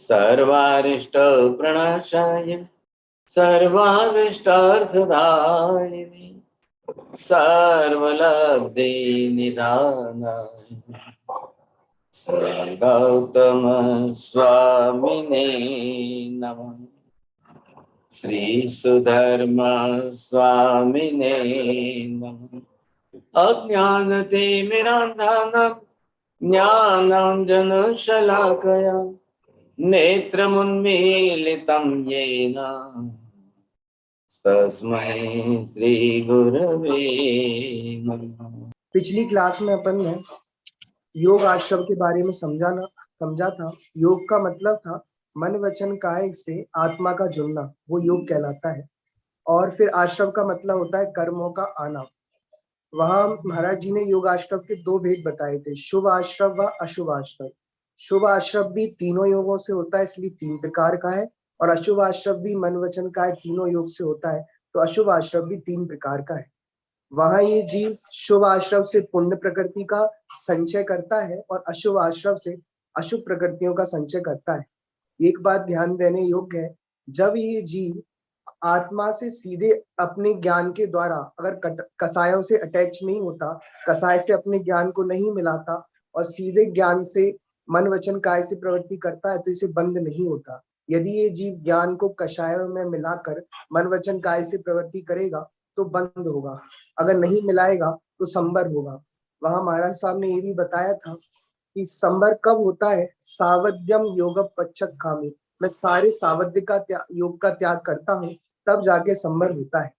सर्वारिष्ट प्रणाशाय सर्वारिष्टार्थदायिने सर्वलब्धे निधानाय श्री गौतम स्वामिने नमः। श्री सुधर्म स्वामिने नमः। अज्ञानतिमिरान्धानां ज्ञानाञ्जनशलाकया नेत्रमुन्मीलितं येन तस्मै श्री गुरवे नमः। पिछली क्लास में अपन ने योग आश्रम के बारे में समझा था। योग का मतलब था मन वचन काय से आत्मा का जुड़ना, वो योग कहलाता है। और फिर आश्रम का मतलब होता है कर्मों का आना। वहां महाराज जी ने योग आश्रम के दो भेद बताए थे, शुभ आश्रम व अशुभ आश्रम। शुभ आश्रम भी तीनों योगों से होता है, इसलिए 3 प्रकार का है। और अशुभ आश्रम भी मन वचन काय तीनों योग से होता है, तो अशुभ आश्रम भी 3 प्रकार का है। वहां ये जीव शुभ आश्रम से पुण्य प्रकृति का संचय करता है और अशुभ आश्रम से अशुभ प्रकृतियों का संचय करता है। एक बात ध्यान देने योग्य है, जब ये जीव आत्मा से सीधे अपने ज्ञान के द्वारा अगर कसायों से अटैच नहीं होता, कसाय से अपने ज्ञान को नहीं मिलाता और सीधे ज्ञान से मन वचन काय से प्रवृत्ति करता है, तो इसे बंद नहीं होता। यदि ये जीव ज्ञान को कषायों में मिलाकर मन वचन काय से प्रवृत्ति करेगा तो बंद होगा, अगर नहीं मिलाएगा तो संबर होगा। वहां महाराज साहब ने ये भी बताया था कि संबर कब होता है, सावध्यम योग पच्छत कामी। मैं सारे सावध्य का योग का त्याग करता हूँ, तब जाके संबर होता है।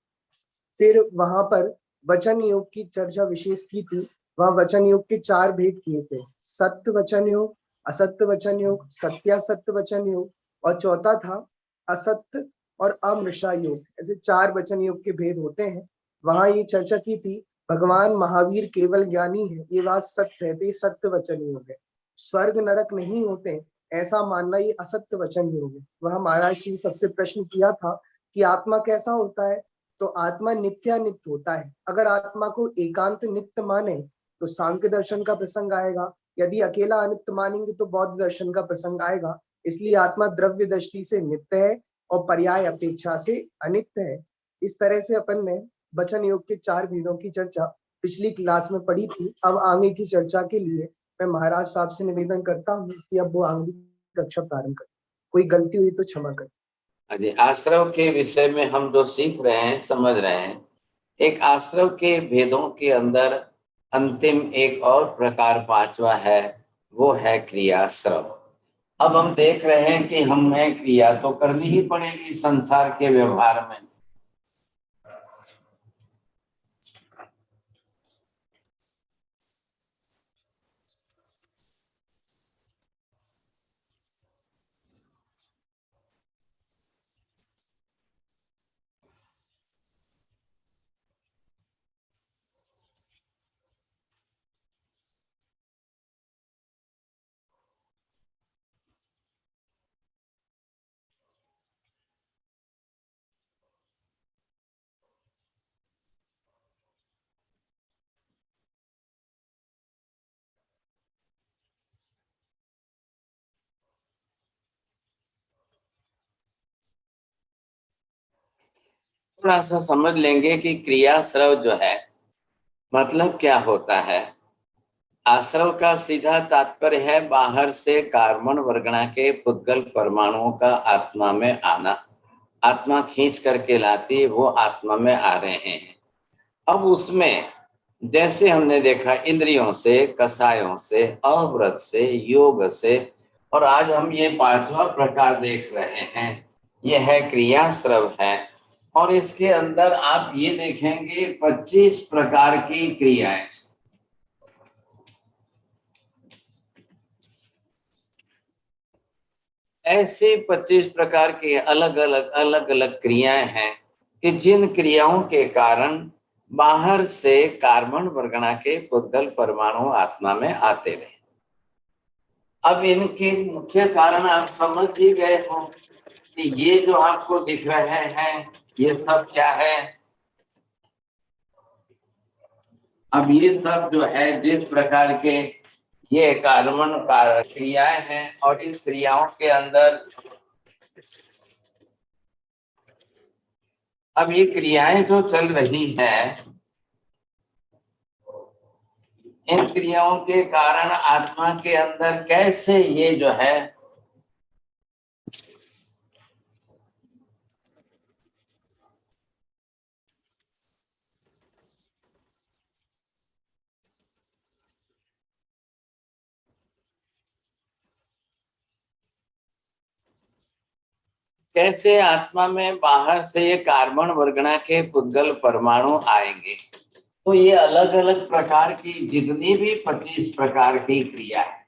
फिर वहां पर वचन योग की चर्चा विशेष की थी। वहां वचन योग के 4 भेद किए थे, सत्य वचन योग, असत्य वचन योग, सत्यासत्य वचन योग, और चौथा था असत्य और अमृषा योग। ऐसे 4 वचन योग के भेद होते हैं। वहां ये चर्चा की थी, भगवान महावीर केवल ज्ञानी है, ये बात सत्य है, तो ये सत्य वचन योग है। स्वर्ग नरक नहीं होते ऐसा मानना ये असत्य वचन योग है। वहां महाराज जी सबसे प्रश्न किया था कि आत्मा कैसा होता है, तो आत्मा नित्यानित्य होता है। अगर आत्मा को एकांत नित्य माने तो सांख्य दर्शन का प्रसंग आएगा, यदि अकेला अनित्य मानेंगे तो बौद्ध दर्शन का प्रसंग आएगा। इसलिए आत्मा द्रव्य दृष्टि से नित्य है और पर्याय अपेक्षा से अनित्य है। इस तरह से अपन ने वचन योग के 4 भेदों की चर्चा पिछली क्लास में पढ़ी थी। अब आगे की चर्चा के लिए मैं महाराज साहब से निवेदन करता हूँ कि अब वो आगे कक्षा प्रारंभ करें। कोई गलती हुई तो क्षमा करें। अरे, आश्रम के विषय में हम जो सीख रहे हैं, समझ रहे हैं, एक आश्रम के भेदों के अंदर अंतिम एक और प्रकार 5वां है, वो है क्रियाश्रम। अब हम देख रहे हैं कि हमें क्रिया तो करनी ही पड़ेगी संसार के व्यवहार में। थोड़ा सा समझ लेंगे कि क्रियाश्रव जो है मतलब क्या होता है। आश्रव का सीधा तात्पर्य है बाहर से कार्बन वर्गणा के पुद्गल परमाणुओं का आत्मा में आना। आत्मा खींच करके लाती है, वो आत्मा में आ रहे हैं। अब उसमें जैसे हमने देखा इंद्रियों से, कसायों से, अव्रत से, योग से, और आज हम ये 5वां प्रकार देख रहे हैं, यह है क्रियाश्रव है। और इसके अंदर आप ये देखेंगे 25 प्रकार की क्रियाएं। ऐसे 25 प्रकार के अलग अलग क्रियाएं हैं कि जिन क्रियाओं के कारण बाहर से कार्बन वर्गणा के पुद्गल परमाणु आत्मा में आते रहे। अब इनके मुख्य कारण आप समझ ही गए हो कि ये जो आपको दिख रहे हैं ये सब क्या है। अब ये सब जो है जिस प्रकार के ये कर्मण क्रियाएं हैं और इन क्रियाओं के अंदर अब ये क्रियाएं जो चल रही है, इन क्रियाओं के कारण आत्मा के अंदर कैसे ये जो है कैसे आत्मा में बाहर से ये कार्बन वर्गणा के पुद्गल परमाणु आएंगे। तो ये अलग अलग प्रकार की जितनी भी 25 प्रकार की क्रिया है,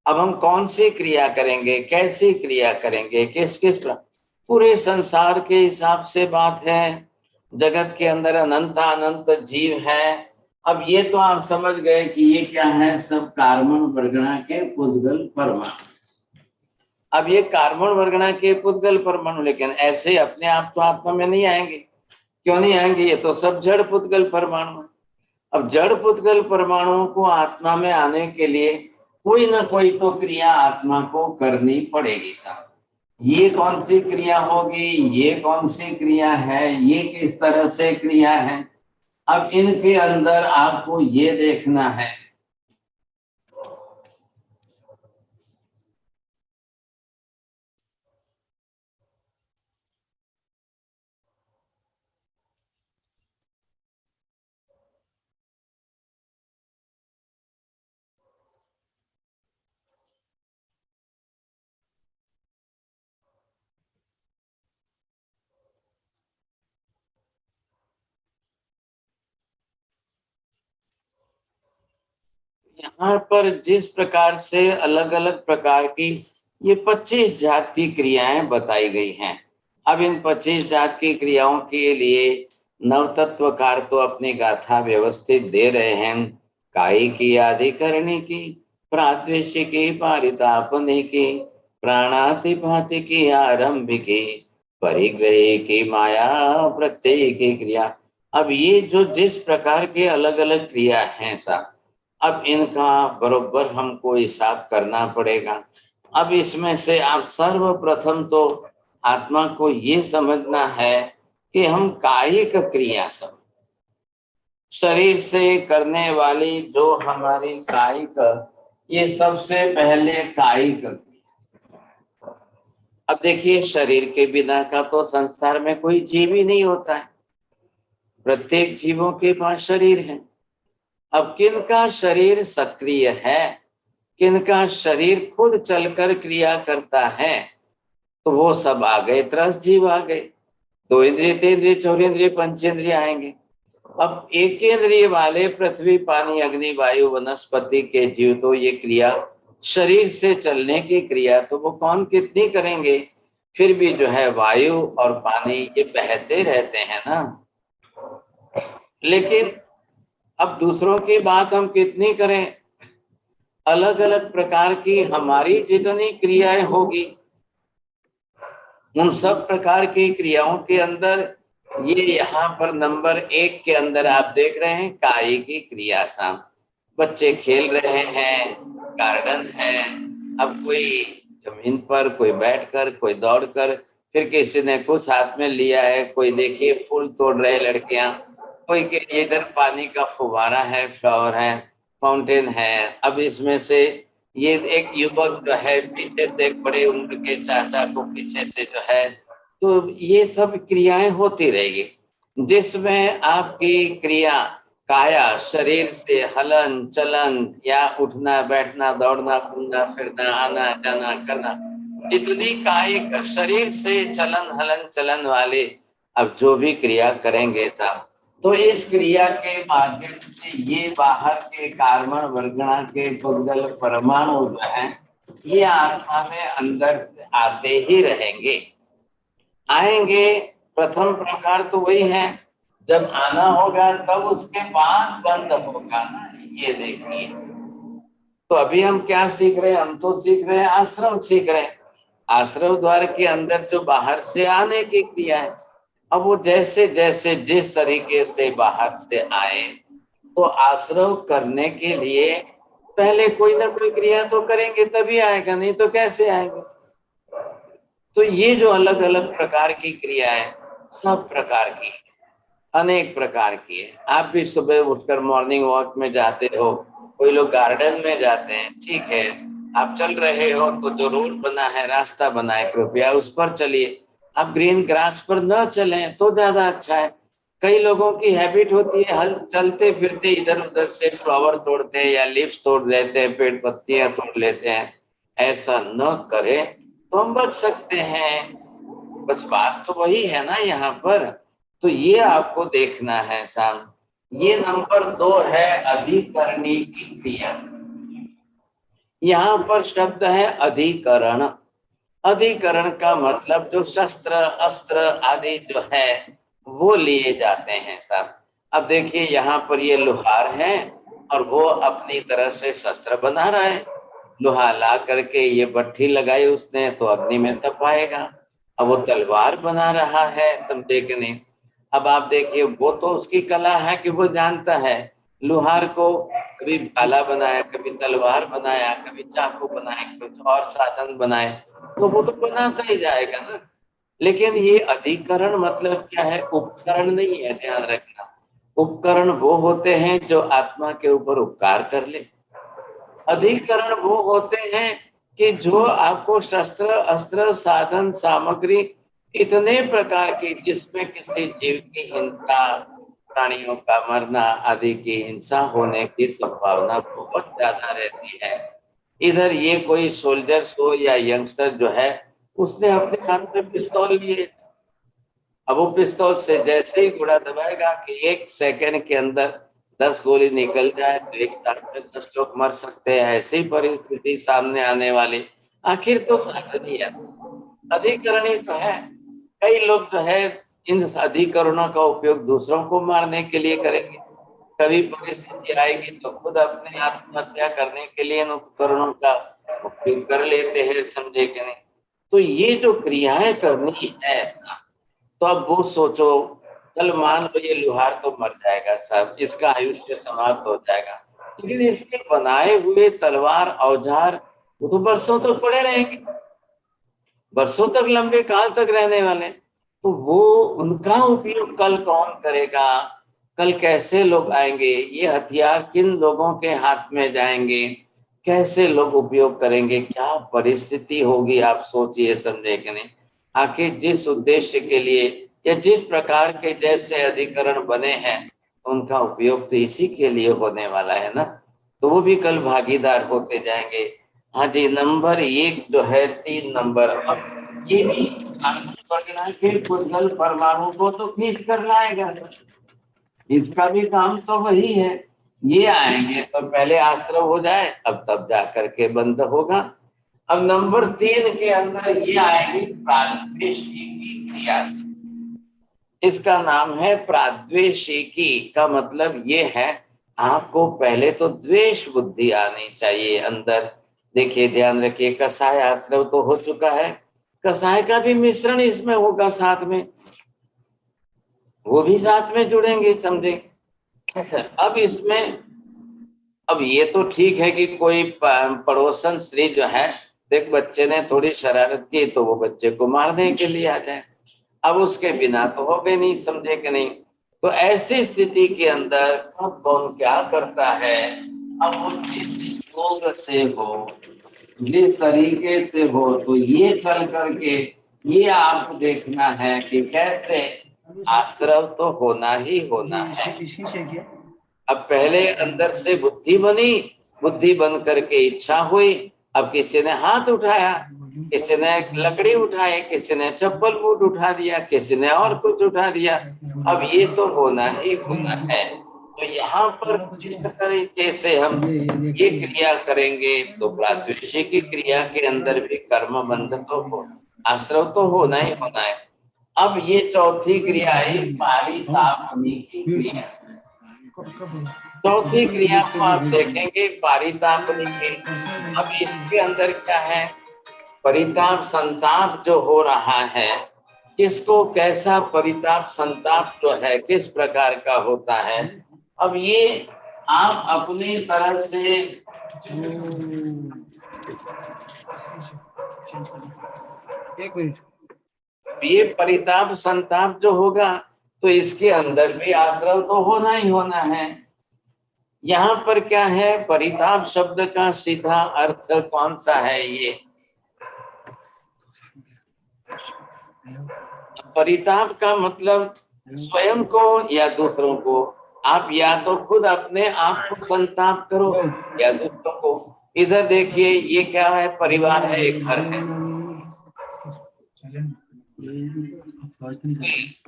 अब हम कौन सी क्रिया करेंगे, कैसी क्रिया करेंगे, किस किस पूरे संसार के हिसाब से बात है। जगत के अंदर अनंत अनंत जीव है। अब ये तो आप समझ गए कि ये क्या है, सब कार्बन वर्गणा के पुद्गल परमाणु। अब ये कार्बन वर्गणा के पुद्गल परमाणु लेकिन ऐसे अपने आप तो आत्मा में नहीं आएंगे। क्यों नहीं आएंगे, ये तो सब जड़ पुद्गल परमाणु है। अब जड़ पुद्गल परमाणुओं को आत्मा में आने के लिए कोई ना कोई तो क्रिया आत्मा को करनी पड़ेगी साहब। ये कौन सी क्रिया होगी, ये कौन सी क्रिया है, ये किस तरह से क्रिया है। अब इनके अंदर आपको ये देखना है यहाँ पर जिस प्रकार से अलग अलग प्रकार की ये 25 जात की क्रियाएं बताई गई हैं। अब इन 25 जात की क्रियाओं के लिए नवतत्वकार तो अपनी गाथा व्यवस्थित दे रहे हैं। काई की, आधिकरणी की, प्राद्वेशिकी, पारितापनी की, प्राणातिपाति की, आरंभिकी, परिग्रही की, माया प्रत्यय की क्रिया। अब ये जो जिस प्रकार के अलग अलग क्रिया हैं साहब, अब इनका बरोबर हमको हिसाब करना पड़ेगा। अब इसमें से आप सर्वप्रथम तो आत्मा को ये समझना है कि हम कायिक क्रिया सब शरीर से करने वाली जो हमारी कायिक, ये सबसे पहले कायिक। अब देखिए, शरीर के बिना का तो संसार में कोई जीव ही नहीं होता है। प्रत्येक जीवों के पास शरीर है। अब किनका शरीर सक्रिय है, किनका शरीर खुद चलकर क्रिया करता है, तो वो सब आ गए, 13 जीव आ गए। 2 इंद्रिय, 3 इंद्रिय, 4 इंद्रिय, 5 इंद्रिय आएंगे। अब 1 इंद्रिय वाले पृथ्वी, पानी, अग्नि, वायु, वनस्पति के जीव तो ये क्रिया शरीर से चलने की क्रिया तो वो कौन कितनी करेंगे। फिर भी जो है वायु और पानी ये बहते रहते हैं ना। लेकिन अब दूसरों की बात हम कितनी करें, अलग अलग प्रकार की हमारी जितनी क्रियाएं होगी, उन सब प्रकार की क्रियाओं के अंदर ये यहाँ पर नंबर 1 के अंदर आप देख रहे हैं कायिक की क्रिया। शाम बच्चे खेल रहे हैं, गार्डन है। अब कोई जमीन पर, कोई बैठकर, कोई दौड़कर, फिर किसी ने कुछ हाथ में लिया है, कोई देखिए फूल तोड़ रहे लड़कियां, कोई के इधर पानी का फुवारा है, फ्लावर है, फाउंटेन है। अब इसमें से ये एक युवक जो है पीछे से एक बड़े उम्र के चाचा को पीछे से जो है, तो ये सब क्रियाएं होती रहेगी जिसमें आपकी क्रिया काया शरीर से हलन चलन या उठना बैठना, दौड़ना कूदना, फिरना, आना जाना करना, जितनी कायिक शरीर से चलन हलन चलन वाले अब जो भी क्रिया करेंगे साहब, तो इस क्रिया के माध्यम से ये बाहर के कार्बन वर्गणा के पुद्गल परमाणु जो है ये आत्मा में अंदर से आते ही रहेंगे, आएंगे। प्रथम प्रकार तो वही है, जब आना होगा तब उसके बाद बंद होगा ना। ये देखिए, तो अभी हम क्या सीख रहे हैं, हम तो सीख रहे हैं आश्रव सीख रहे हैं। आश्रव द्वार के अंदर जो बाहर से आने की क्रिया है, अब वो जैसे जैसे जिस तरीके से बाहर से आए, तो आश्रव करने के लिए पहले कोई ना कोई क्रिया तो करेंगे तभी आएगा, नहीं तो कैसे आएगा। तो ये जो अलग अलग प्रकार की क्रिया है, सब प्रकार की, अनेक प्रकार की है। आप भी सुबह उठकर मॉर्निंग वॉक में जाते हो, कोई लोग गार्डन में जाते हैं, ठीक है। आप चल रहे हो तो जो रोड बना है, रास्ता बना है, कृपया उस पर चलिए। आप ग्रीन ग्रास पर न चलें तो ज्यादा अच्छा है। कई लोगों की हैबिट होती है, हल चलते फिरते इधर उधर से फ्लावर तोड़ते हैं या लीव्स तोड़ लेते हैं, पेड़ पत्तियां तोड़ लेते हैं। ऐसा न करें तो हम बच सकते हैं। बस बात तो वही है ना यहाँ पर। तो ये आपको देखना है साहब। ये नंबर 2 है अधिकरणी की क्रिया। यहाँ पर शब्द है अधिकरण। अधिकरण का मतलब जो शस्त्र अस्त्र आदि जो है वो लिए जाते हैं साहब। अब देखिए यहाँ पर ये लोहार है और वो अपनी तरह से शस्त्र बना रहा है। लोहा ला करके ये भट्ठी लगाई उसने तो अग्नि में तपाएगा। अब वो तलवार बना रहा है, समझे कि नहीं। अब आप देखिए वो तो उसकी कला है कि वो जानता है। लोहार को कभी भाला बनाया, कभी तलवार बनाया, कभी चाकू बनाया, कुछ और साधन बनाए, तो वो तो बनाता ही जाएगा ना। लेकिन ये अधिकरण मतलब क्या है? उपकरण नहीं है, ध्यान रखना। उपकरण वो होते हैं जो आत्मा के ऊपर उपकार कर ले। अधिकरण वो होते हैं कि जो आपको शस्त्र अस्त्र साधन सामग्री इतने प्रकार की, जिसमें किसी जीव की हिंसा, प्राणियों का मरना आदि की हिंसा होने की संभावना बहुत ज्यादा रहती है। इधर ये कोई सोल्जर्स हो या यंगस्टर जो है, उसने अपने हाथ में पिस्तौल लिए। अब वो पिस्तौल से जैसे ही गोला दबाएगा कि 1 सेकंड के अंदर 10 गोली निकल जाए तो एक साथ में 10 लोग मर सकते हैं। ऐसी परिस्थिति सामने आने वाली, आखिर तो है, अधिकरणी तो है। कई लोग जो है इन अधिकरणों का उपयोग दूसरों को मारने के लिए करेंगे। कभी परिस्थिति आएगी तो खुद अपने आत्महत्या करने के लिए इन उपकरणों का उपयोग कर लेते हैं, समझे कि नहीं। तो ये जो क्रियाएं करनी है, तो अब वो सोचो, कल मान लो ये लोहार तो मर जाएगा साहब, इसका आयुष्य समाप्त हो जाएगा, लेकिन इसके बनाए हुए तलवार औजार वो तो बरसों तक पड़े रहेंगे, बरसों तक लंबे काल तक रहने वाले। तो वो उनका उपयोग कल कौन करेगा? कल कैसे लोग आएंगे? ये हथियार किन लोगों के हाथ में जाएंगे? कैसे लोग उपयोग करेंगे? क्या परिस्थिति होगी, आप सोचिए, समझे कि नहीं। आखिर जिस उद्देश्य के लिए या जिस प्रकार के जैसे अधिकरण बने हैं, उनका उपयोग तो इसी के लिए होने वाला है ना। तो वो भी कल भागीदार होते जाएंगे। हाँ जी, नंबर 1 जो है 3 नंबर, अब ये भी पुद्गल परमाणु को तो खींच कर लाएगा, इसका भी काम तो वही है। ये आएंगे तो पहले आश्रय हो जाए, अब तब जा करके बंद होगा। अब नंबर 3 के अंदर ये आएगी प्राद्वेषिकी क्रिया। इसका नाम है प्राद्वेषिकी। का मतलब ये है, आपको पहले तो द्वेष बुद्धि आनी चाहिए अंदर। देखिए ध्यान रखिए, कसाय आश्रय तो हो चुका है, कसाय का भी मिश्रण इसमें होगा साथ में, वो भी साथ में जुड़ेंगे, समझे। अब इसमें, अब ये तो ठीक है कि कोई पड़ोसन स्त्री जो है, देख बच्चे ने थोड़ी शरारत की तो वो बच्चे को मारने के लिए आ जाए, अब उसके बिना तो हो गए नहीं, समझे कि नहीं। तो ऐसी स्थिति के अंदर अब कौन क्या करता है? अब वो जिस योग से हो, जिस तरीके से हो, तो ये चल करके ये आपको देखना है कि कैसे आश्रय तो होना ही होना है। अब पहले अंदर से बुद्धि बनी, बुद्धि बन करके इच्छा हुई। अब किसी ने हाथ उठाया, किसी ने लकड़ी उठाई, किसी ने चप्पल बूट उठा दिया, किसी ने और कुछ उठा दिया। अब ये तो होना ही होना है। तो यहाँ पर जिस तरीके से हम ये क्रिया करेंगे, तो प्राद्वेषिक की क्रिया के अंदर भी कर्म बंध तो हो, आश्रय तो होना ही होना है। अब ये चौथी क्रिया है पारितापनी की क्रिया। चौथी क्रिया को आप देखेंगे पारितापनी की। अब इसके अंदर क्या है? परिताप संताप जो हो रहा है, किसको कैसा परिताप संताप जो है किस प्रकार का होता है, अब ये आप अपनी तरह से एक मिनट। ये परिताप संताप जो होगा तो इसके अंदर भी आश्रव तो होना ही होना है। यहाँ पर क्या है, परिताप शब्द का सीधा अर्थ कौन सा है? ये परिताप का मतलब स्वयं को या दूसरों को। आप या तो खुद अपने आप को संताप करो या दूसरों को। इधर देखिए, ये क्या है? परिवार है, एक घर है।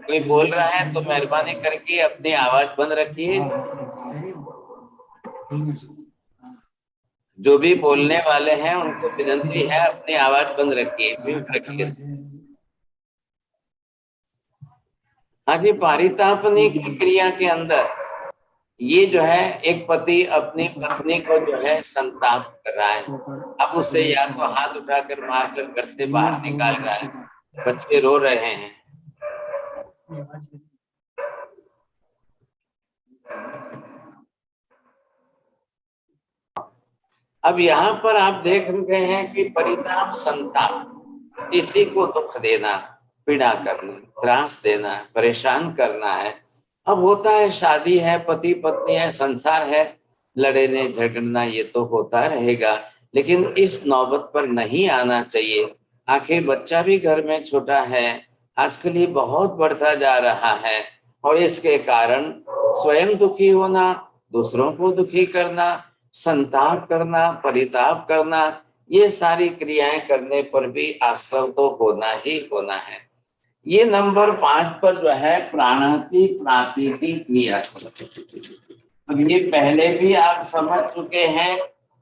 कोई बोल रहा है तो मेहरबानी करके अपनी आवाज बंद रखिए। जो भी बोलने वाले हैं उनको विनती है अपनी आवाज बंद रखिए, म्यूट रखिए। हाँ जी, पारितापनी की क्रिया के अंदर ये जो है, एक पति अपनी पत्नी को जो है संताप कर रहा है। अब उससे या तो हाथ उठाकर मारकर घर से बाहर निकाल रहा है, बच्चे रो रहे हैं। अब यहाँ पर आप देख रहे हैं कि परिताप संताप, किसी को दुख देना, पीड़ा करना, त्रास देना, परेशान करना है। अब होता है, शादी है, पति पत्नी है, संसार है, लड़ने झगड़ना ये तो होता रहेगा, लेकिन इस नौबत पर नहीं आना चाहिए। आखिर बच्चा भी घर में छोटा है, आजकल ये बहुत बढ़ता जा रहा है, और इसके कारण स्वयं दुखी होना, दूसरों को दुखी करना, संताप करना, परिताप करना, ये सारी क्रियाएं करने पर भी आश्रव तो होना ही होना है। ये नंबर 5 पर जो है प्राणाति प्रातीति क्रिया। अब ये पहले भी आप समझ चुके हैं,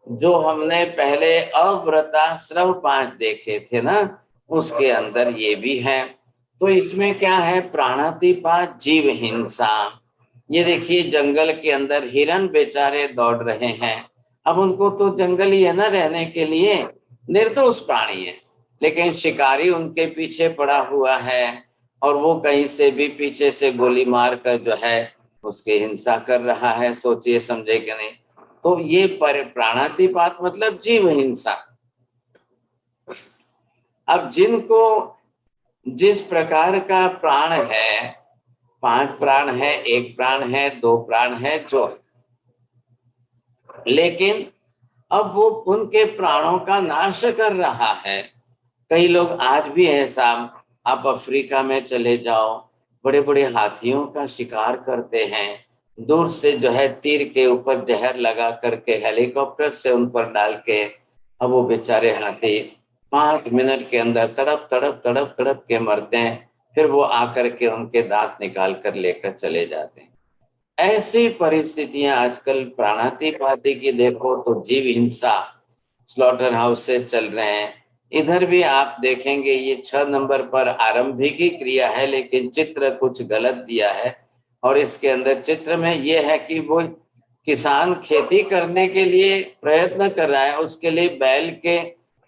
जो हमने पहले अव्रताश्रव 5 देखे थे ना, उसके अंदर ये भी है। तो इसमें क्या है? प्राणातिपात, जीव हिंसा। ये देखिए, जंगल के अंदर हिरन बेचारे दौड़ रहे हैं। अब उनको तो जंगल ही है ना रहने के लिए, निर्दोष प्राणी है, लेकिन शिकारी उनके पीछे पड़ा हुआ है, और वो कहीं से भी पीछे से गोली मार कर जो है उसके हिंसा कर रहा है। सोचिए, समझे कि नहीं? तो ये प्राणातिपात मतलब जीव हिंसा। अब जिनको जिस प्रकार का प्राण है, 5 प्राण है, 1 प्राण है, 2 प्राण है, जो, लेकिन अब वो उनके प्राणों का नाश कर रहा है। कई लोग आज भी है साहब, आप अफ्रीका में चले जाओ, बड़े बड़े हाथियों का शिकार करते हैं, दूर से जो है तीर के ऊपर जहर लगा करके हेलीकॉप्टर से उन पर डाल के, अब वो बेचारे हाथी 5 मिनट के अंदर तड़प तड़प तड़प तड़प के मरते हैं। फिर वो आकर के उनके दांत निकाल कर लेकर चले जाते हैं। ऐसी परिस्थितियां आजकल प्राणातिपाती की देखो तो जीव हिंसा, स्लॉटर हाउस से चल रहे हैं। इधर भी आप देखेंगे, ये 6 नंबर पर आरंभिकी क्रिया है, लेकिन चित्र कुछ गलत दिया है। और इसके अंदर चित्र में ये है कि वो किसान खेती करने के लिए प्रयत्न कर रहा है, उसके लिए बैल के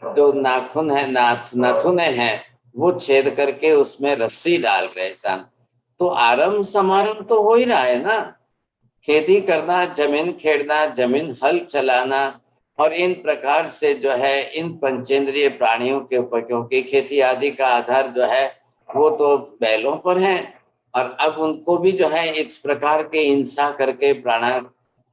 जो नाखून है, नाथुने हैं, वो छेद करके उसमें रस्सी डाल रहे हैं। तो आरंभ समारंभ तो हो ही रहा है ना, खेती करना, जमीन खेड़ना, जमीन हल चलाना, और इन प्रकार से जो है इन पंचेंद्रिय प्राणियों के ऊपर, क्योंकि खेती आदि का आधार जो है वो तो बैलों पर है, और अब उनको भी जो है इस प्रकार के हिंसा करके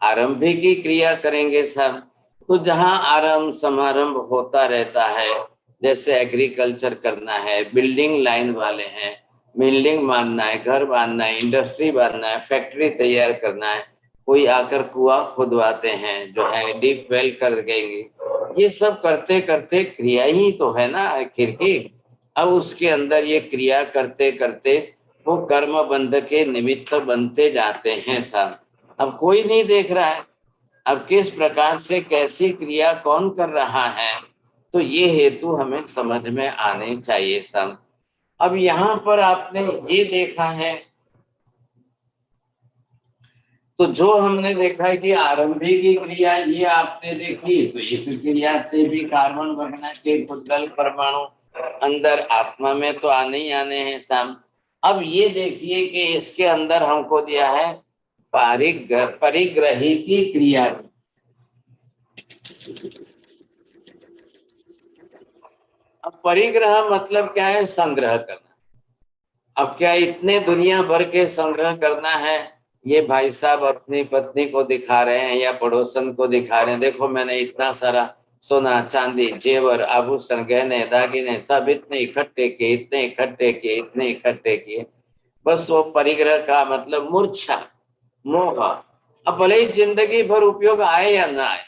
आरंभिकी क्रिया करेंगे सब। तो जहाँ आरंभ समारंभ होता रहता है, जैसे एग्रीकल्चर करना है, बिल्डिंग लाइन वाले हैं, बिल्डिंग बांधना है, घर बांधना है, इंडस्ट्री बांधना है, फैक्ट्री तैयार करना है, कोई आकर कुआं खुदवाते हैं, जो है डीप वेल कर देंगे। ये सब करते करते क्रिया ही तो है ना आखिर की। अब उसके अंदर ये क्रिया करते करते वो कर्म बंध के निमित्त बनते जाते हैं साहब। अब कोई नहीं देख रहा है, अब किस प्रकार से कैसी क्रिया कौन कर रहा है, तो ये हेतु हमें समझ में आने चाहिए साहब। अब यहाँ पर आपने ये देखा है, तो जो हमने देखा है कि आरंभिक की क्रिया ये आपने देखी, तो इस क्रिया से भी कार्बन वगैरह के पुद्गल परमाणु अंदर आत्मा में तो आने ही आने हैं साम। अब ये देखिए कि इसके अंदर हमको दिया है परिग्रही की क्रिया। अब परिग्रह मतलब क्या है? संग्रह करना। अब क्या इतने दुनिया भर के संग्रह करना है? ये भाई साहब अपनी पत्नी को दिखा रहे हैं या पड़ोसन को दिखा रहे हैं, देखो मैंने इतना सारा सोना चांदी जेवर आभूषण गहने दागिने सब इतने इकट्ठे किए, इतने इकट्ठे किए, इतने इकट्ठे किए। बस वो परिग्रह का मतलब मूर्छा, मोह। अब भले ही जिंदगी भर उपयोग आए या ना आए,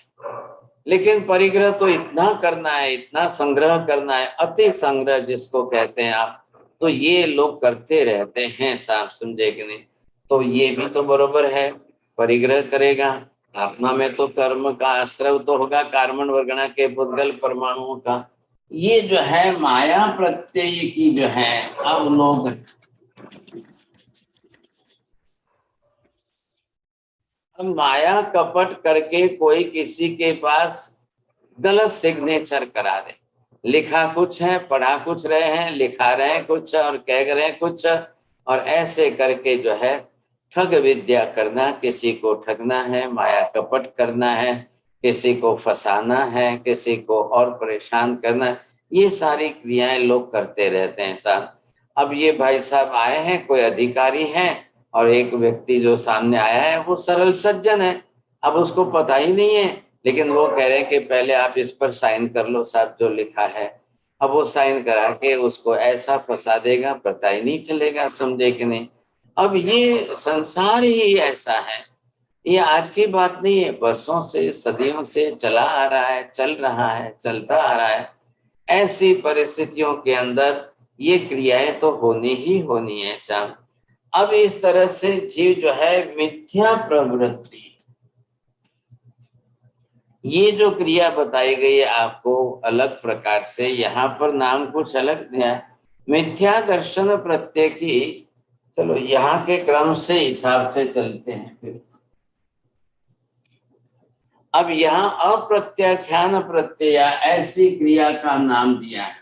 लेकिन परिग्रह तो इतना करना है, इतना संग्रह करना है, अति संग्रह जिसको कहते हैं आप, तो ये लोग करते रहते हैं साहब, समझे कि नहीं? तो ये भी तो बरोबर है, परिग्रह करेगा। आत्मा में तो कर्म का आश्रव तो होगा, कार्बन वर्गणा के पुद्गल परमाणुओं का। ये जो है माया प्रत्यय की जो है, अब लोग माया कपट करके कोई किसी के पास गलत सिग्नेचर करा दे, लिखा कुछ है पढ़ा कुछ रहे हैं, लिखा रहे हैं कुछ और कह रहे हैं कुछ, और ऐसे करके जो है ठग विद्या करना, किसी को ठगना है, माया कपट करना है, किसी को फंसाना है, किसी को और परेशान करना, ये सारी क्रियाएं लोग करते रहते हैं साहब। अब ये भाई साहब आए हैं, कोई अधिकारी हैं, और एक व्यक्ति जो सामने आया है वो सरल सज्जन है, अब उसको पता ही नहीं है, लेकिन वो कह रहे हैं कि पहले आप इस पर साइन कर लो साहब जो लिखा है। अब वो साइन करा के उसको ऐसा फंसा देगा, पता ही नहीं चलेगा, समझे कि नहीं? अब ये संसार ही ऐसा है, ये आज की बात नहीं है, बरसों से सदियों से चला आ रहा है, चल रहा है, चलता आ रहा है। ऐसी परिस्थितियों के अंदर ये क्रियाएं तो होनी ही होनी है साहब। अब इस तरह से जीव जो है मिथ्या प्रवृत्ति, ये जो क्रिया बताई गई है आपको अलग प्रकार से, यहाँ पर नाम कुछ अलग दिया है, मिथ्या दर्शन प्रत्यय की। चलो यहाँ के क्रम से हिसाब से चलते हैं फिर। अब यहाँ अप्रत्याख्यान प्रत्यय ऐसी क्रिया का नाम दिया है।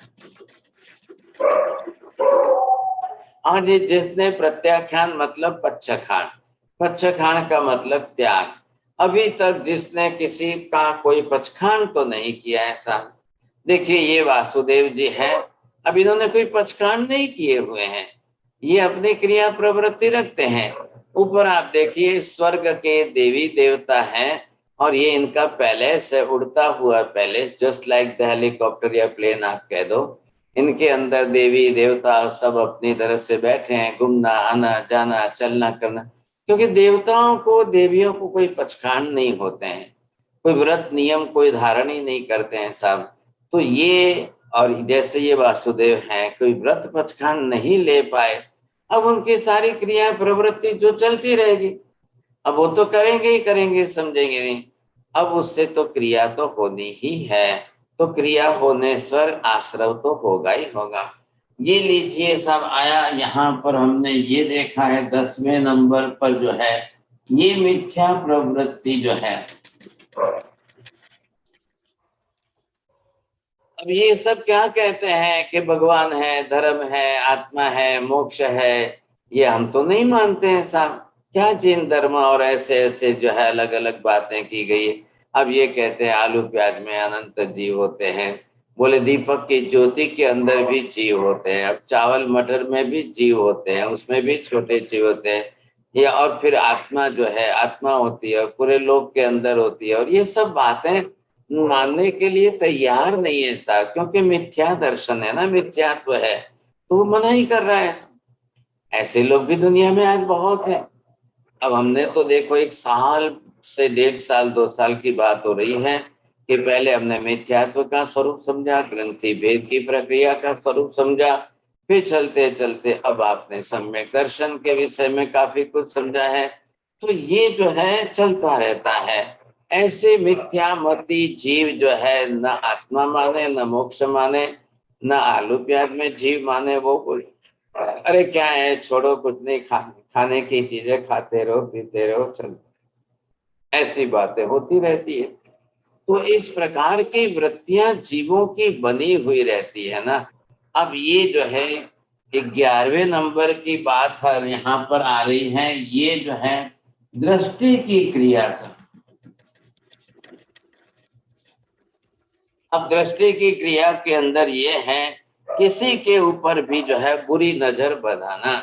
आज जिसने प्रत्याख्यान मतलब पक्षखान, पक्षखान का मतलब त्याग, अभी तक जिसने किसी का कोई पक्षखान तो नहीं किया ऐसा। देखिए ये वासुदेव जी हैं, अब इन्होंने कोई पक्षखान नहीं किए हुए हैं, ये अपनी क्रिया प्रवृत्ति रखते हैं। ऊपर आप देखिए स्वर्ग के देवी देवता हैं, और ये इनका पैलेस है, उड़ता हुआ palace, just like the helicopter या प्लेन आप कह दो। इनके अंदर देवी देवता सब अपनी तरह से बैठे हैं, घूमना आना जाना चलना करना, क्योंकि देवताओं को देवियों को कोई पक्षखान नहीं होते हैं, कोई व्रत नियम कोई धारण ही नहीं करते हैं साहब। तो ये, और जैसे ये वासुदेव हैं, कोई व्रत पक्षखान नहीं ले पाए, अब उनकी सारी क्रिया प्रवृत्ति जो चलती रहेगी, अब वो तो करेंगे ही करेंगे, समझेंगे नहीं। अब उससे तो क्रिया तो होनी ही है, तो क्रिया होने स्वर आश्रव तो होगा ही होगा। ये लीजिए सब आया, यहाँ पर हमने ये देखा है 10वें नंबर पर जो है ये मिथ्या प्रवृत्ति जो है। अब ये सब क्या कहते हैं कि भगवान है, धर्म है, आत्मा है, मोक्ष है, ये हम तो नहीं मानते हैं साहब। क्या जिन धर्म और ऐसे ऐसे जो है अलग अलग बातें की गई। अब ये कहते हैं आलू प्याज में अनंत जीव होते हैं, बोले दीपक की ज्योति के अंदर भी जीव होते हैं, अब चावल मटर में भी जीव होते हैं, उसमें भी छोटे जीव होते हैं, ये और फिर आत्मा जो है आत्मा होती है और पूरे लोक के अंदर होती है, और ये सब बातें मानने के लिए तैयार नहीं है साहब, क्योंकि मिथ्या दर्शन है ना, मिथ्यात्व है, तो वो मना ही कर रहा है। ऐसे लोग भी दुनिया में आज बहुत है। अब हमने तो देखो 1 साल से 1.5 साल 2 साल की बात हो रही है कि पहले हमने मिथ्यात्व का स्वरूप समझा, ग्रंथि भेद की प्रक्रिया का स्वरूप समझा, फिर चलते चलते अब आपने सम्यक दर्शन के विषय में काफी कुछ समझा है। तो ये जो है चलता रहता है। ऐसे मिथ्यामती जीव जो है न आत्मा माने, न मोक्ष माने, न आलू प्याज में जीव माने, वो बोले अरे क्या है छोड़ो, कुछ नहीं, खाने की चीजें खाते रहो पीते रहो चल, ऐसी बातें होती रहती है। तो इस प्रकार की वृत्तियां जीवों की बनी हुई रहती है ना। अब ये जो है 11वें नंबर की बात है यहाँ पर आ रही है, ये जो है दृष्टि की क्रिया से। अब दृष्टि की क्रिया के अंदर ये है, किसी के ऊपर भी जो है बुरी नजर बनाना,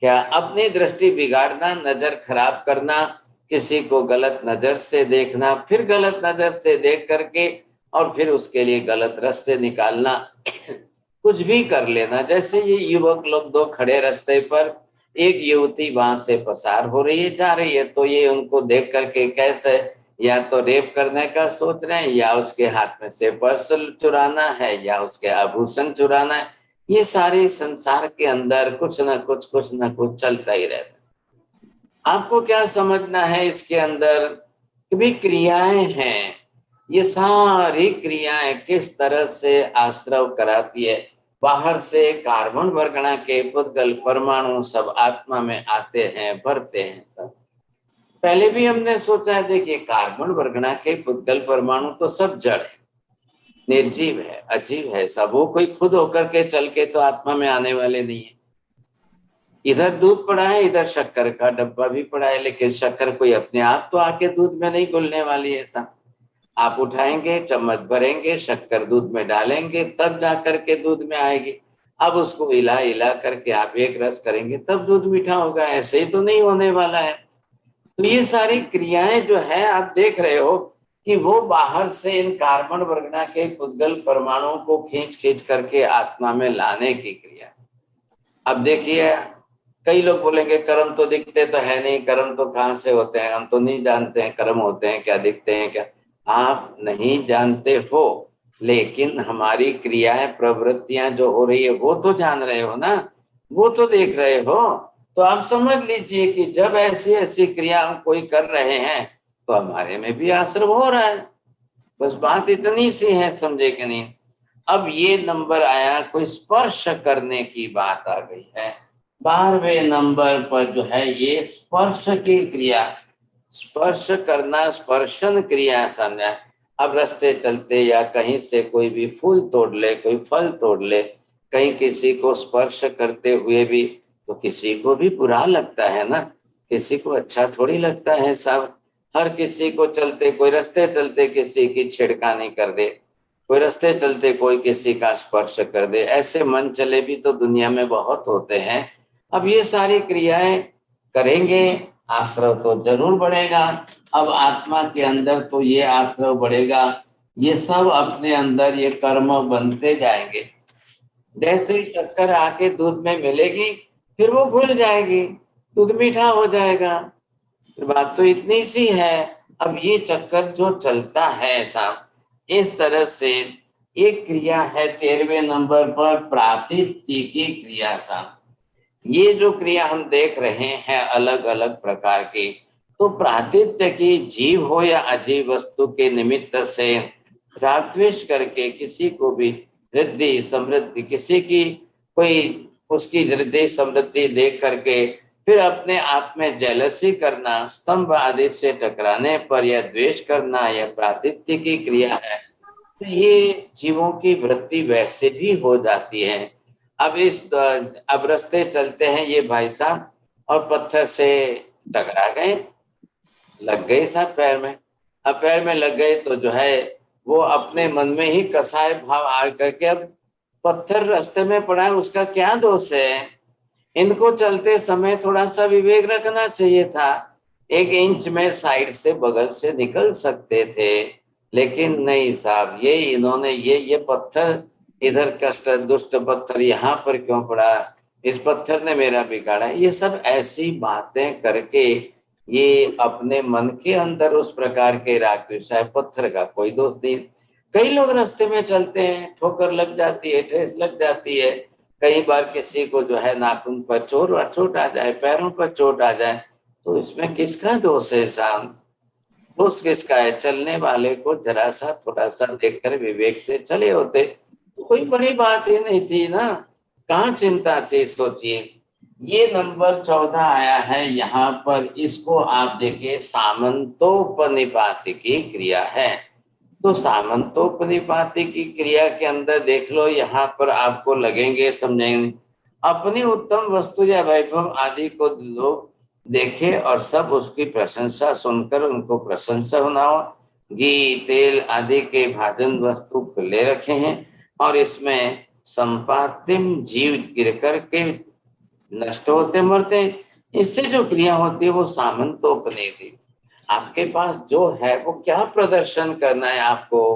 क्या अपनी दृष्टि बिगाड़ना, नजर खराब करना, किसी को गलत नजर से देखना, फिर गलत नजर से देख करके और फिर उसके लिए गलत रास्ते निकालना, कुछ भी कर लेना। जैसे ये युवक लोग दो खड़े रास्ते पर, एक युवती वहां से पसार हो रही है, जा रही है, तो ये उनको देख करके कैसे या तो रेप करने का सोच रहे हैं, या उसके हाथ में से पर्स चुराना है, या उसके आभूषण चुराना है। ये सारे संसार के अंदर कुछ ना कुछ चलता ही रहता है। आपको क्या समझना है इसके अंदर कि भी क्रियाएं हैं, ये सारी क्रियाएं किस तरह से आश्रव कराती है। बाहर से कार्बन वर्गणा के पुद्गल परमाणु सब आत्मा में आते हैं, भरते हैं सब। पहले भी हमने सोचा है, देखिए कार्बन वर्गणा के पुद्गल परमाणु तो सब जड़ है, निर्जीव है, अजीब है सब, वो कोई खुद होकर के चल के तो आत्मा में आने वाले नहीं है। इधर दूध पड़ा है, इधर शक्कर का डब्बा भी पड़ा है, लेकिन शक्कर कोई अपने आप तो आके दूध में नहीं घुलने वाली है। ऐसा आप उठाएंगे, चम्मच भरेंगे, शक्कर दूध में डालेंगे, तब जा करके दूध में आएगी। अब उसको हिला हिला करके आप एक रस करेंगे, तब दूध मीठा होगा, ऐसे ही तो नहीं होने वाला है। तो ये सारी क्रियाएं जो है आप देख रहे हो कि वो बाहर से इन कार्बन वर्गना के पुद्गल परमाणुओं को खींच खींच करके आत्मा में लाने की क्रिया। अब देखिए, कई लोग बोलेंगे कर्म तो दिखते तो है नहीं, कर्म तो कहाँ से होते हैं, हम तो नहीं जानते हैं कर्म होते हैं क्या, दिखते हैं क्या। आप नहीं जानते हो, लेकिन हमारी क्रियाएं प्रवृत्तियां जो हो रही है वो तो जान रहे हो ना, वो तो देख रहे हो। तो आप समझ लीजिए कि जब ऐसी ऐसी क्रिया हम कोई कर रहे हैं तो हमारे में भी आश्रम हो रहा है। बस बात इतनी सी है, समझे कि नहीं। अब ये नंबर आया, कोई स्पर्श करने की बात आ गई है। 12वें नंबर पर जो है ये स्पर्श की क्रिया, स्पर्श करना, स्पर्शन क्रिया समझा। अब रास्ते चलते या कहीं से कोई भी फूल तोड़ ले, कोई फल तोड़ ले, कहीं किसी को स्पर्श करते हुए भी तो किसी को भी बुरा लगता है ना, किसी को अच्छा थोड़ी लगता है सब। हर किसी को चलते, कोई रास्ते चलते किसी की छेड़खानी कर दे, कोई रास्ते चलते कोई किसी का स्पर्श कर दे, ऐसे मन चले भी तो दुनिया में बहुत होते हैं। अब ये सारी क्रियाएं करेंगे, आश्रव तो जरूर बढ़ेगा। अब आत्मा के अंदर तो ये आश्रव बढ़ेगा, ये सब अपने अंदर ये कर्म बनते जाएंगे। जैसे ही शक्कर आके दूध में मिलेगी, फिर वो घुल जाएगी, दूध मीठा हो जाएगा। बात तो इतनी सी है। अब ये चक्कर जो चलता है ऐसा, इस तरह से एक क्रिया है 13वें नंबर पर, प्रातिथ्य की क्रिया सा। ये जो क्रिया हम देख रहे हैं अलग अलग प्रकार की, तो प्रातिथ्य की जीव हो या अजीव वस्तु के निमित्त से राग द्वेष करके किसी को भी रिद्धि समृद्धि, किसी की कोई उसकी रिद्धि समृद्धि देख करके फिर अपने आप में जेलसी करना, स्तंभ आदि से टकराने पर यह द्वेष करना, यह प्रातिथ्य की क्रिया है। तो ये जीवों की वृत्ति वैसे भी हो जाती है। अब रास्ते चलते हैं ये भाई साहब, और पत्थर से टकरा गए, लग गए साहब पैर में। अब पैर में लग गए तो जो है वो अपने मन में ही कसाय भाव आ करके, अब पत्थर रास्ते में पड़ा है, उसका क्या दोष है। इनको चलते समय थोड़ा सा विवेक रखना चाहिए था, 1 इंच में साइड से बगल से निकल सकते थे, लेकिन नहीं साहब, ये इन्होंने ये पत्थर इधर कष्ट दुष्ट पत्थर यहाँ पर क्यों पड़ा, इस पत्थर ने मेरा बिगाड़ा। ये सब ऐसी बातें करके ये अपने मन के अंदर उस प्रकार के राग, पत्थर का कोई दोष नहीं। कई लोग रास्ते में चलते हैं, ठोकर लग जाती है, ठेस लग जाती है, कई बार किसी को जो है नाखून पर चोट आ जाए, पैरों पर चोट आ जाए, तो इसमें किसका दोष है साहब, दोष किसका है। चलने वाले को जरा सा थोड़ा सा देखकर विवेक से चले होते तो कोई बड़ी बात ही नहीं थी ना, कहाँ चिंता थी। सोचिए, ये नंबर 14 आया है यहाँ पर, इसको आप देखिए सामंतोपनिपाति की क्रिया है। तो सामंतोपनिपाति की क्रिया के अंदर देख लो, यहाँ पर आपको लगेंगे, समझेंगे, अपनी उत्तम वस्तु या वैभव आदि को लोग देखे और सब उसकी प्रशंसा सुनकर उनको प्रशंसा सुनाओ, घी तेल आदि के भाजन वस्तु खुले रखे हैं और इसमें संपातिम जीव गिर करके नष्ट होते मरते हैं। इससे जो क्रिया होती है वो सामंतोपनेति। आपके पास जो है वो क्या प्रदर्शन करना है, आपको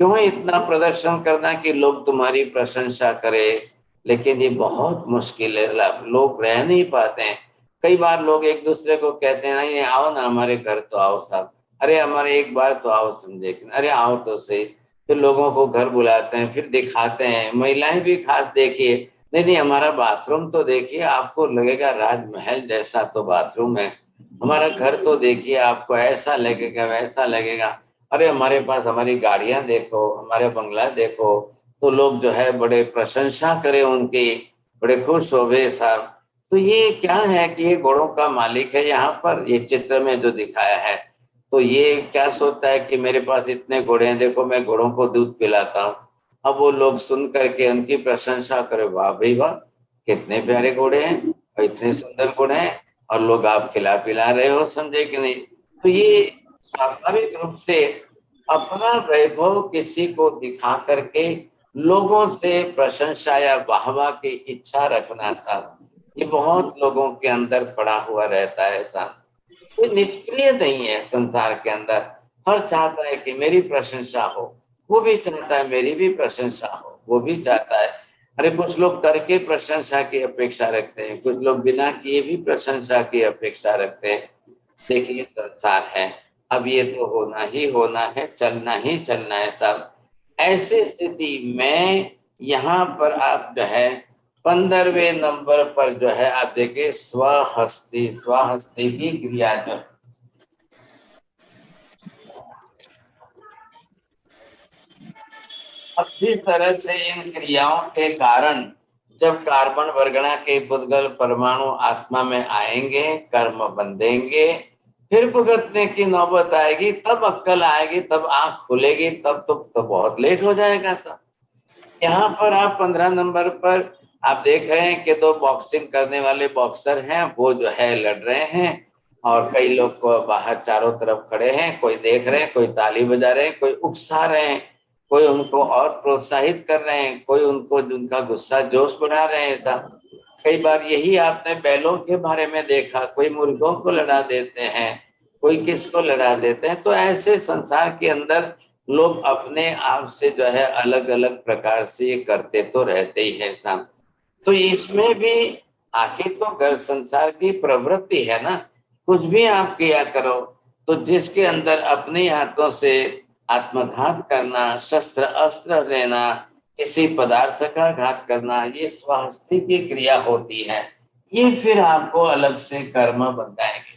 क्यों इतना प्रदर्शन करना है कि लोग तुम्हारी प्रशंसा करें। लेकिन ये बहुत मुश्किल है, लोग रह नहीं पाते हैं। कई बार लोग एक दूसरे को कहते हैं नहीं आओ ना हमारे घर तो आओ साहब, अरे हमारे एक बार तो आओ समझे, अरे आओ तो सही। फिर लोगों को घर बुलाते हैं, फिर दिखाते हैं, महिलाएं भी खास देखिए, नहीं नहीं हमारा बाथरूम तो देखिए, आपको लगेगा राजमहल जैसा तो बाथरूम है, हमारा घर तो देखिए आपको ऐसा लगेगा वैसा लगेगा, अरे हमारे पास हमारी गाड़ियां देखो हमारे बंगला देखो। तो लोग जो है बड़े प्रशंसा करें उनकी, बड़े खुश हो गए साहब। तो ये क्या है कि ये घोड़ों का मालिक है यहाँ पर ये चित्र में जो दिखाया है। तो ये क्या सोचता है कि मेरे पास इतने घोड़े हैं, देखो मैं घोड़ों को दूध पिलाता हूँ। अब वो लोग सुन करके उनकी प्रशंसा करे, वाह भाई वाह कितने प्यारे घोड़े हैं और इतने सुंदर घोड़े हैं, और लोग आप खिला पिला रहे हो, समझे कि नहीं। तो ये स्वाभाविक रूप से अपना वैभव किसी को दिखा करके लोगों से प्रशंसा या वाहवा की इच्छा रखना साहब, ये बहुत लोगों के अंदर पड़ा हुआ रहता है साहब। कोई निष्क्रिय नहीं है संसार के अंदर, हर चाहता है कि मेरी प्रशंसा हो, वो भी चाहता है मेरी भी प्रशंसा हो, वो भी चाहता है। अरे कुछ लोग करके प्रशंसा की अपेक्षा रखते हैं, कुछ लोग बिना किए भी प्रशंसा की अपेक्षा रखते हैं। देखिए संसार है, अब ये तो होना ही होना है, चलना ही चलना है सब। ऐसी स्थिति में यहाँ पर आप जो है 15वें नंबर पर जो है आप देखिए स्वहस्ती, स्वहस्ती की क्रिया जो, अब जिस तरह से इन क्रियाओं के कारण जब कार्बन वर्गणा के पुद्गल परमाणु आत्मा में आएंगे, कर्म बंधेंगे, फिर भुगतने की नौबत आएगी, तब अक्कल आएगी, तब आंख खुलेगी, तब तो बहुत लेट हो जाएगा सब। यहाँ पर आप 15 नंबर पर आप देख रहे हैं कि दो बॉक्सिंग करने वाले बॉक्सर हैं, वो जो है लड़ रहे हैं और कई लोग को बाहर चारों तरफ खड़े हैं, कोई देख रहे हैं, कोई ताली बजा रहे हैं, कोई उकसा रहे हैं, कोई उनको और प्रोत्साहित कर रहे हैं, कोई उनको उनका गुस्सा जोश बढ़ा रहे हैं ऐसा। कई बार यही आपने बैलों के बारे में देखा, कोई मुर्गों को लड़ा देते हैं, कोई किसको लड़ा देते हैं। तो ऐसे संसार के अंदर लोग अपने आप से जो है अलग अलग प्रकार से ये करते तो रहते ही है साहब। तो इसमें भी आखिर तो घर संसार की प्रवृत्ति है ना, कुछ भी आप किया करो। तो जिसके अंदर अपने हाथों से आत्मघात करना, शस्त्र अस्त्र लेना, किसी पदार्थ का घात करना, ये स्वहस्ती की क्रिया होती है। ये फिर आपको अलग से कर्म बताएंगे।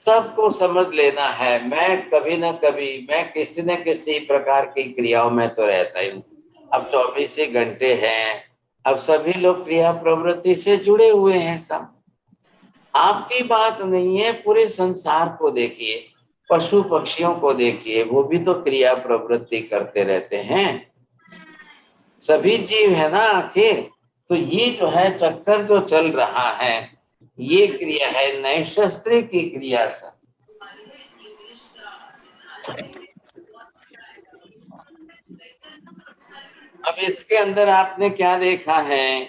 सबको समझ लेना है, मैं कभी ना कभी मैं किसी न किसी प्रकार की क्रियाओं में तो रहता ही हूँ। अब 24 ही घंटे हैं, अब सभी लोग क्रिया प्रवृत्ति से जुड़े हुए हैं सब। आपकी बात नहीं है, पूरे संसार को देखिए, पशु पक्षियों को देखिए, वो भी तो क्रिया प्रवृत्ति करते रहते हैं, सभी जीव है ना आखिर। तो ये जो है चक्कर जो चल रहा है, ये क्रिया है नैशस्त्र की क्रिया से। अब इसके अंदर आपने क्या देखा है,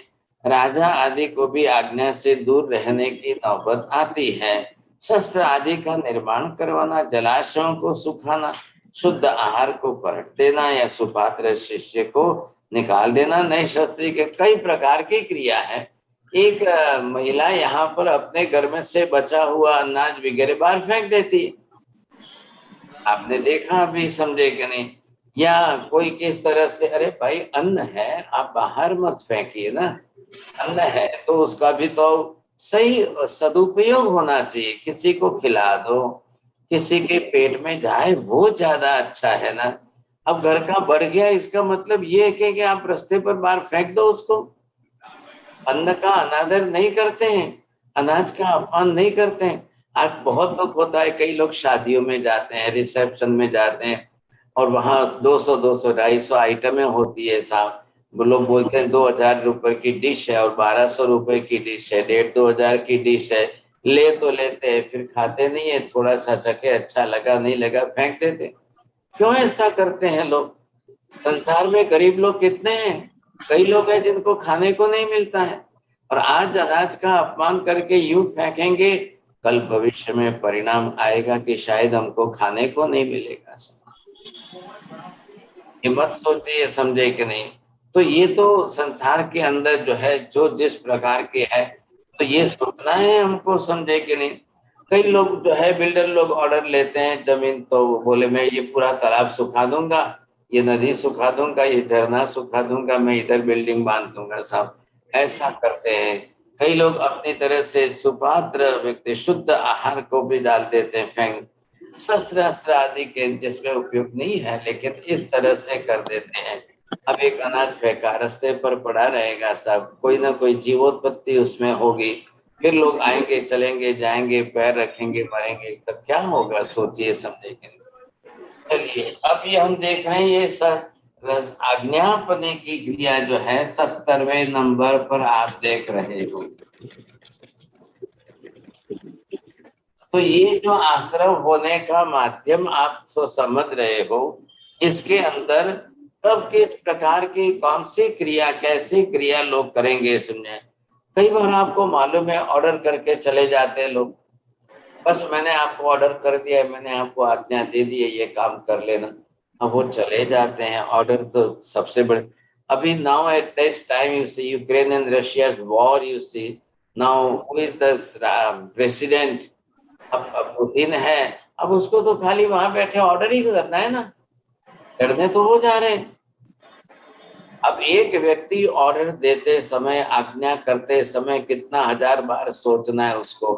राजा आदि को भी आज्ञा से दूर रहने की नौबत आती है। शस्त्र आदि का निर्माण करवाना, जलाशयों को सुखाना, शुद्ध आहार को परख देना या सुपात्र शिष्य को निकाल देना, नए शस्त्र के कई प्रकार की क्रिया है। एक महिला यहाँ पर अपने घर में से बचा हुआ अनाज वगैरह बाहर फेंक देती है, आपने देखा अभी, समझे कि नहीं। या कोई किस तरह से, अरे भाई अन्न है आप बाहर मत फेंकिए ना, अन्न है तो उसका भी तो सही सदुपयोग होना चाहिए, किसी को खिला दो, किसी के पेट में जाए, वो ज्यादा अच्छा है ना। अब घर का बढ़ गया इसका मतलब ये है कि आप रास्ते पर बाहर फेंक दो उसको। अन्न का अनादर नहीं करते हैं, अनाज का अपमान नहीं करते हैं। आज बहुत दुख होता है, कई लोग शादियों में जाते हैं, रिसेप्शन में जाते हैं और वहां 200 200 250 आइटमें होती है साहब। वो लोग बोलते हैं 2000 रुपए की डिश है और 1200 रुपए की डिश है, 1500 2000 की डिश है। ले तो लेते हैं फिर खाते नहीं है, थोड़ा सा चखे, अच्छा लगा नहीं लगा फेंक देते। क्यों ऐसा करते हैं लोग? संसार में गरीब लोग कितने हैं, कई लोग हैं जिनको खाने को नहीं मिलता है, और आज अनाज का अपमान करके यूं फेंकेंगे, कल भविष्य में परिणाम आएगा कि शायद हमको खाने को नहीं मिलेगा। ये मत सोचिए, समझे कि नहीं? तो ये तो संसार के अंदर जो है, जो जिस प्रकार के है, तो ये सोचना है हमको, समझे कि नहीं? कई लोग जो है बिल्डर लोग ऑर्डर लेते हैं जमीन, तो बोले मैं ये पूरा तालाब सुखा दूंगा, ये नदी सुखा दूंगा, ये झरना सुखा दूंगा, मैं इधर बिल्डिंग बांध दूंगा। साहब ऐसा करते हैं। कई लोग अपनी तरह से सुपात्र व्यक्ति शुद्ध आहार को भी डाल देते हैं फेंक, शस्त्र अस्त्र आदि के जिसमें उपयोग नहीं है, लेकिन इस तरह से कर देते हैं। अब एक अनाज फेंका, रास्ते पर पड़ा रहेगा, सब कोई ना कोई जीवोत्पत्ति उसमें होगी, फिर लोग आएंगे चलेंगे जाएंगे, पैर रखेंगे मरेंगे, तब क्या होगा? सोचिए समझेंगे। चलिए अब ये हम देख रहे हैं, ये आज्ञापने की क्रिया जो है 70वें नंबर पर आप देख रहे हो। तो ये जो आश्रव होने का माध्यम आप तो समझ रहे हो, इसके अंदर कब किस प्रकार की कौन सी क्रिया, कैसी क्रिया लोग करेंगे सुनिए। कई बार आपको मालूम है ऑर्डर करके चले जाते हैं लोग, बस मैंने आपको ऑर्डर कर दिया है, मैंने आपको आज्ञा दे दी है, ये काम कर लेना। अब वो चले जाते हैं, ऑर्डर तो सबसे बड़े। अभी now at this time you see Ukraine and Russia war, you see now who is the president? अब पुतिन है, अब उसको तो खाली वहां बैठे ऑर्डर ही करना है ना, लड़ने तो वो जा रहे हैं। अब एक व्यक्ति ऑर्डर देते समय, आज्ञा करते समय कितना हजार बार सोचना है उसको,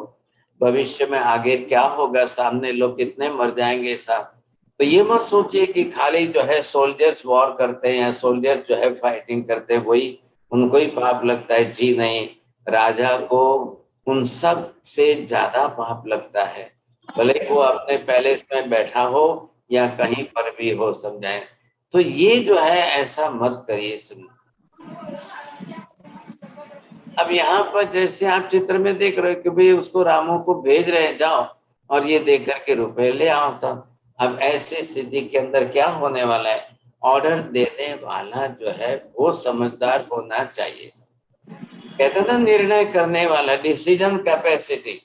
भविष्य में आगे क्या होगा, सामने लोग कितने मर जाएंगे साहब। तो ये मत सोचिए कि खाली जो है सोल्जर्स वॉर करते हैं या सोल्जर्स जो है फाइटिंग करते हैं वही उनको ही पाप लगता है। जी नहीं, राजा को उन सब से ज्यादा पाप लगता है, भले वो अपने पैलेस में बैठा हो या कहीं पर भी हो, समझाएं। तो ये जो है ऐसा मत करिए। सुन, अब यहाँ पर जैसे आप चित्र में देख रहे हो कि भाई उसको रामू को भेज रहे हैं, जाओ और ये देख करके रुपए ले आओ सब। अब ऐसी स्थिति के अंदर क्या होने वाला है, ऑर्डर देने वाला जो है वो समझदार होना चाहिए। कहते ना निर्णय करने वाला, डिसीजन कैपेसिटी,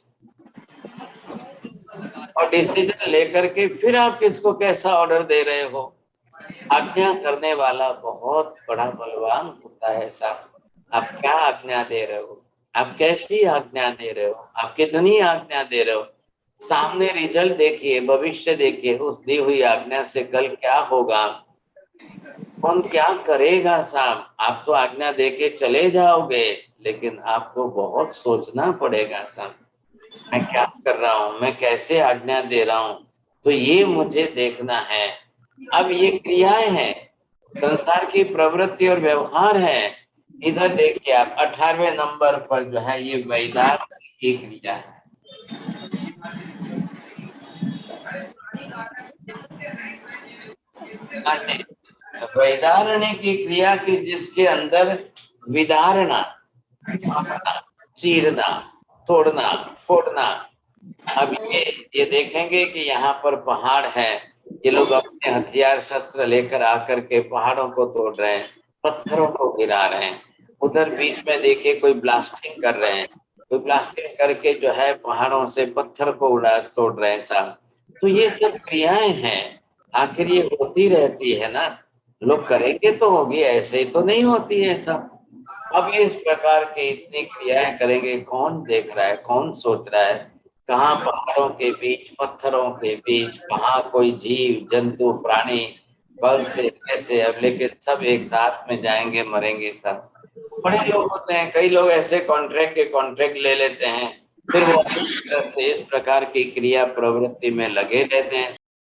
और डिसीजन लेकर के फिर आप किसको कैसा ऑर्डर दे रहे हो। आज्ञा करने वाला बहुत बड़ा बलवान होता है साहब। आप क्या आज्ञा दे रहे हो, आप कैसी आज्ञा दे रहे हो, आप कितनी आज्ञा दे रहे हो, सामने रिजल्ट देखिए, भविष्य देखिए, उस दी हुई आज्ञा से कल क्या होगा, कौन क्या करेगा साहब। आप तो आज्ञा दे के चले जाओगे, लेकिन आपको बहुत सोचना पड़ेगा साहब, मैं क्या कर रहा हूँ, मैं कैसे आज्ञा दे रहा हूँ, तो ये मुझे देखना है। अब ये क्रियाएं हैं, संसार की प्रवृत्ति और व्यवहार है। इधर देखिए आप 18वें नंबर पर जो है ये वैदार की क्रिया है। वैदारण्य की क्रिया की जिसके अंदर विदारणा, चीरना, तोड़ना, फोड़ना। अब ये देखेंगे कि यहाँ पर पहाड़ है, ये लोग अपने हथियार शस्त्र लेकर आकर के पहाड़ों को तोड़ रहे हैं, पत्थरों को गिरा रहे हैं। उधर बीच में देखिए कोई ब्लास्टिंग कर रहे हैं, कोई ब्लास्टिंग करके जो है पहाड़ों से पत्थर को उड़ा तोड़ रहे हैं साहब। तो ये सब क्रियाएं हैं, आखिर ये होती रहती है ना, लोग करेंगे तो होगी, ऐसे ही तो नहीं होती है सब। अब इस प्रकार की इतनी क्रियाएं करेंगे, कौन देख रहा है, कौन सोच रहा है, कहाँ पहाड़ों के बीच, पत्थरों के बीच, कहाँ कोई जीव जंतु प्राणी, बल से कैसे, अब लेकिन सब एक साथ में जाएंगे मरेंगे सब। बड़े लोग होते हैं, कई लोग ऐसे कॉन्ट्रैक्ट के कॉन्ट्रैक्ट ले लेते हैं, फिर वो से इस प्रकार की क्रिया प्रवृत्ति में लगे रहते हैं